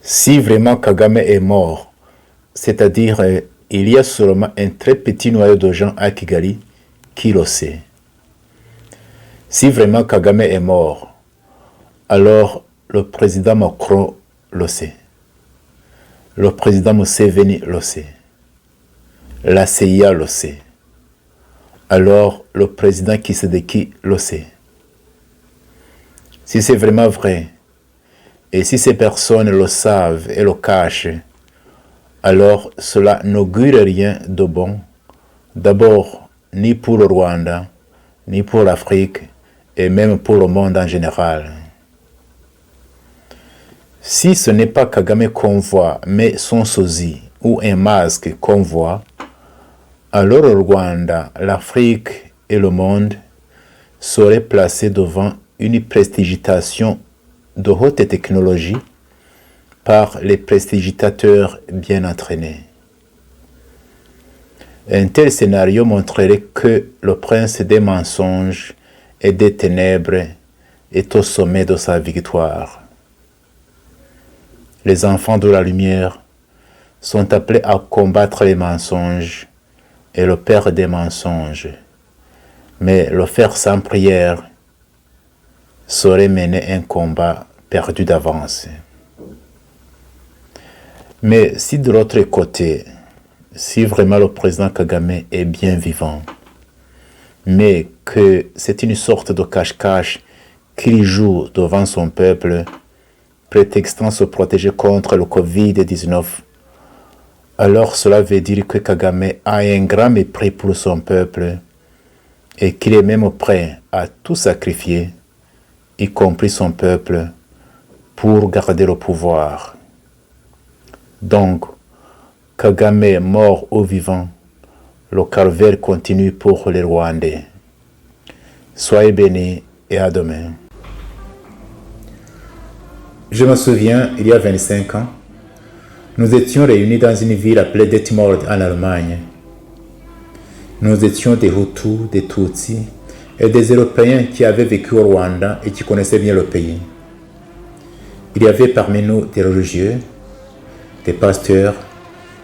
Si vraiment Kagame est mort, c'est-à-dire il y a seulement un très petit noyau de gens à Kigali qui le sait. Si vraiment Kagame est mort, alors le président Macron le sait. Le président Museveni le sait. La CIA le sait. Alors le président Kisedeki le sait. Si c'est vraiment vrai, et si ces personnes le savent et le cachent, alors cela n'augure rien de bon, d'abord ni pour le Rwanda, ni pour l'Afrique, et même pour le monde en général. Si ce n'est pas Kagame qu'on voit, mais son sosie ou un masque qu'on voit, alors le Rwanda, l'Afrique et le monde seraient placés devant une prestigitation de haute technologie par les prestigitateurs bien entraînés. Un tel scénario montrerait que le prince des mensonges et des ténèbres est au sommet de sa victoire. Les enfants de la lumière sont appelés à combattre les mensonges et le père des mensonges. Mais le faire sans prière serait mener un combat perdu d'avance. Mais si de l'autre côté, si vraiment le président Kagame est bien vivant, mais que c'est une sorte de cache-cache qu'il joue devant son peuple, prétextant se protéger contre le Covid-19, alors cela veut dire que Kagame a un grand mépris pour son peuple et qu'il est même prêt à tout sacrifier, y compris son peuple, pour garder le pouvoir. Donc, Kagame mort ou vivant, le calvaire continue pour les Rwandais. Soyez bénis et à demain. Je me souviens, il y a 25 ans, nous étions réunis dans une ville appelée Detmold en Allemagne. Nous étions des Hutus, des Tutsis et des Européens qui avaient vécu au Rwanda et qui connaissaient bien le pays. Il y avait parmi nous des religieux, des pasteurs,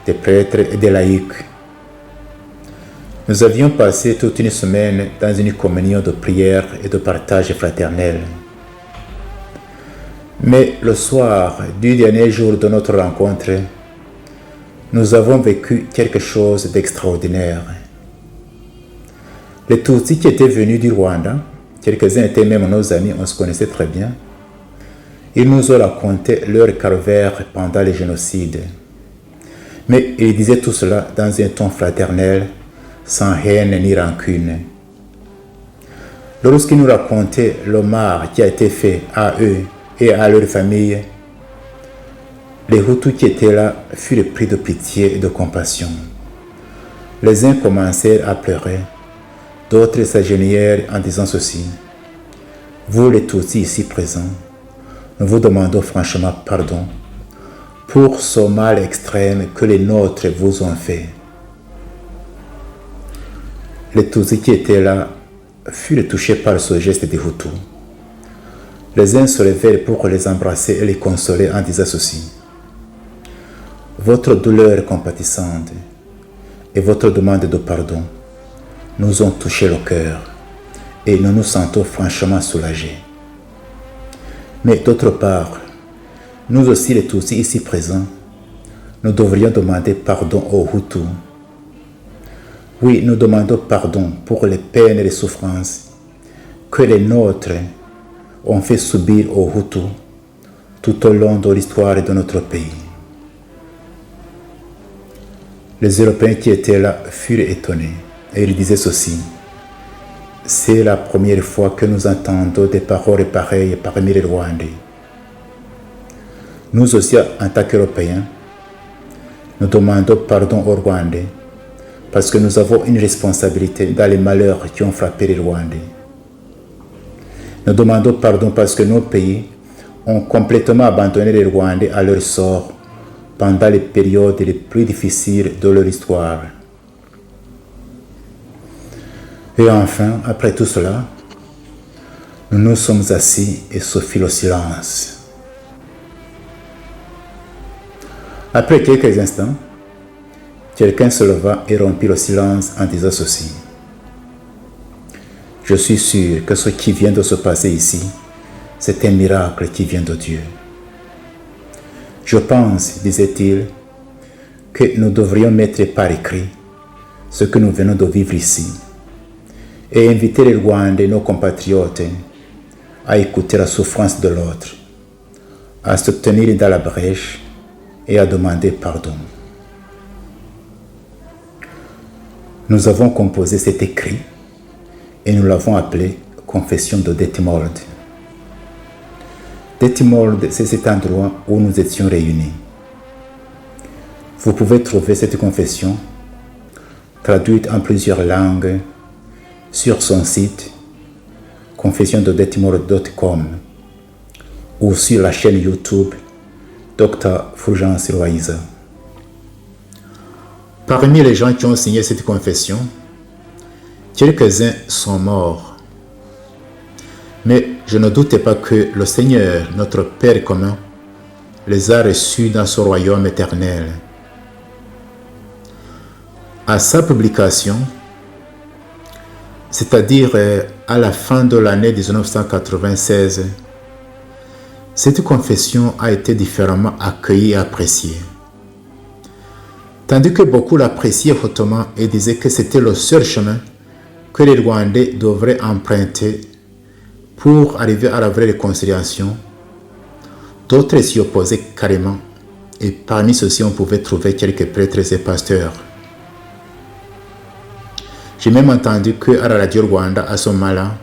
des prêtres et des laïcs. Nous avions passé toute une semaine dans une communion de prière et de partage fraternel. Mais le soir du dernier jour de notre rencontre, nous avons vécu quelque chose d'extraordinaire. Les Tutsis qui étaient venus du Rwanda, quelques-uns étaient même nos amis, on se connaissait très bien, ils nous ont raconté leur calvaire pendant les génocides. Mais ils disaient tout cela dans un ton fraternel, sans haine ni rancune. Lorsqu'ils nous racontaient le mal qui a été fait à eux et à leur famille, les Hutus qui étaient là furent pris de pitié et de compassion. Les uns commencèrent à pleurer, d'autres s'agenouillèrent en disant ceci: « Vous les Tutsis ici présents, nous vous demandons franchement pardon pour ce mal extrême que les nôtres vous ont fait. » Les Tutsis qui étaient là furent touchés par ce geste des Hutus. Les uns se levèrent pour les embrasser et les consoler en disant ceci: « Votre douleur compatissante et votre demande de pardon nous ont touché le cœur et nous nous sentons franchement soulagés. Mais d'autre part, nous aussi les Tutsis ici présents, nous devrions demander pardon aux Hutus. Oui, nous demandons pardon pour les peines et les souffrances que les nôtres ont fait subir aux Hutus tout au long de l'histoire de notre pays. » Les Européens qui étaient là furent étonnés et ils disaient ceci: « C'est la première fois que nous entendons des paroles pareilles parmi les Rwandais. » Nous aussi, en tant qu'Européens, nous demandons pardon aux Rwandais parce que nous avons une responsabilité dans les malheurs qui ont frappé les Rwandais. Nous demandons pardon parce que nos pays ont complètement abandonné les Rwandais à leur sort pendant les périodes les plus difficiles de leur histoire. Et enfin, après tout cela, nous nous sommes assis et se fit le silence. Après quelques instants, quelqu'un se leva et rompit le silence en disant ceci. Je suis sûr que ce qui vient de se passer ici, c'est un miracle qui vient de Dieu. Je pense, disait-il, que nous devrions mettre par écrit ce que nous venons de vivre ici et inviter les Rwandais, nos compatriotes, à écouter la souffrance de l'autre, à se tenir dans la brèche et à demander pardon. Nous avons composé cet écrit et nous l'avons appelé Confession de Detmold. Detmold, c'est cet endroit où nous étions réunis. Vous pouvez trouver cette confession traduite en plusieurs langues sur son site confessiondedetmold.com ou sur la chaîne YouTube Dr Fulgence Loaiza. Parmi les gens qui ont signé cette confession, quelques-uns sont morts. Mais je ne doute pas que le Seigneur, notre Père commun, les a reçus dans son royaume éternel. À sa publication, c'est-à-dire à la fin de l'année 1996, cette confession a été différemment accueillie et appréciée. Tandis que beaucoup l'appréciaient hautement et disaient que c'était le seul chemin que les Rwandais devraient emprunter pour arriver à la vraie réconciliation, d'autres s'y opposaient carrément, et parmi ceux-ci on pouvait trouver quelques prêtres et pasteurs. J'ai même entendu qu'à la radio Rwanda, à ce moment-là,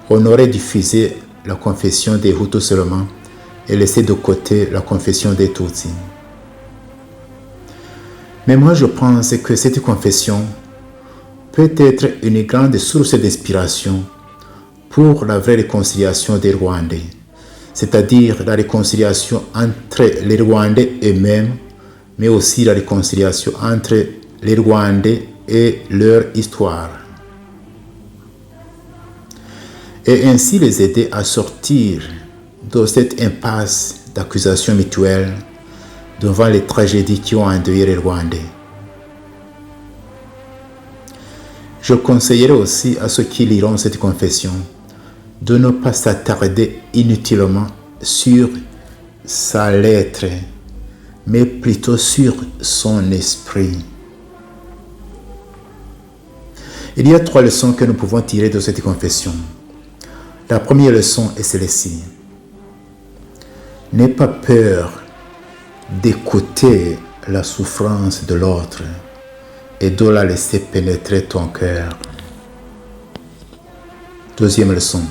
on aurait diffusé la confession des Hutus seulement et laissé de côté la confession des Tutsis. Mais moi je pense que cette confession peut être une grande source d'inspiration pour la vraie réconciliation des Rwandais, c'est-à-dire la réconciliation entre les Rwandais eux-mêmes, mais aussi la réconciliation entre les Rwandais et leur histoire. Et ainsi les aider à sortir de cette impasse d'accusation mutuelle devant les tragédies qui ont endeuillé les Rwandais. Je conseillerais aussi à ceux qui liront cette confession de ne pas s'attarder inutilement sur sa lettre, mais plutôt sur son esprit. Il y a 3 leçons que nous pouvons tirer de cette confession. La première leçon est celle-ci. N'aie pas peur d'écouter la souffrance de l'autre et de la laisser pénétrer ton cœur. Deuxième leçon.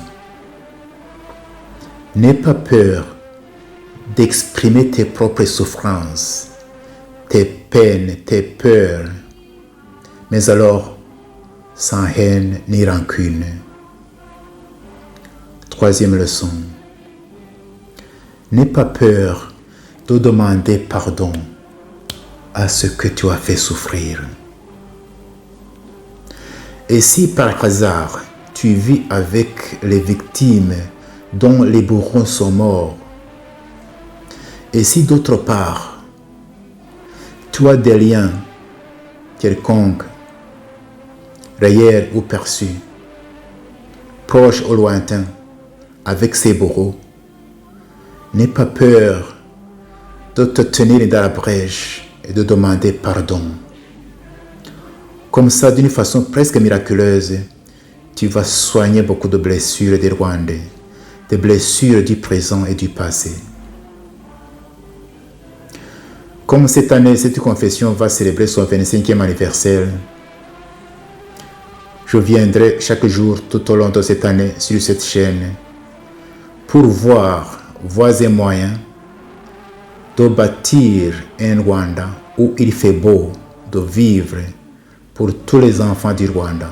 N'aie pas peur d'exprimer tes propres souffrances, tes peines, tes peurs, mais alors sans haine ni rancune. Troisième leçon. N'aie pas peur de demander pardon à ce que tu as fait souffrir. Et si par hasard tu vis avec les victimes dont les bourreaux sont morts, et si d'autre part tu as des liens quelconques, réels ou perçus, proches ou lointains, avec ces bourreaux, n'aie pas peur de te tenir dans la brèche et de demander pardon. Comme ça, d'une façon presque miraculeuse, tu vas soigner beaucoup de blessures des Rwandais, des blessures du présent et du passé. Comme cette année, cette confession va célébrer son 25e anniversaire, je viendrai chaque jour tout au long de cette année sur cette chaîne pour voir voies et moyens de bâtir un Rwanda où il fait beau de vivre pour tous les enfants du Rwanda.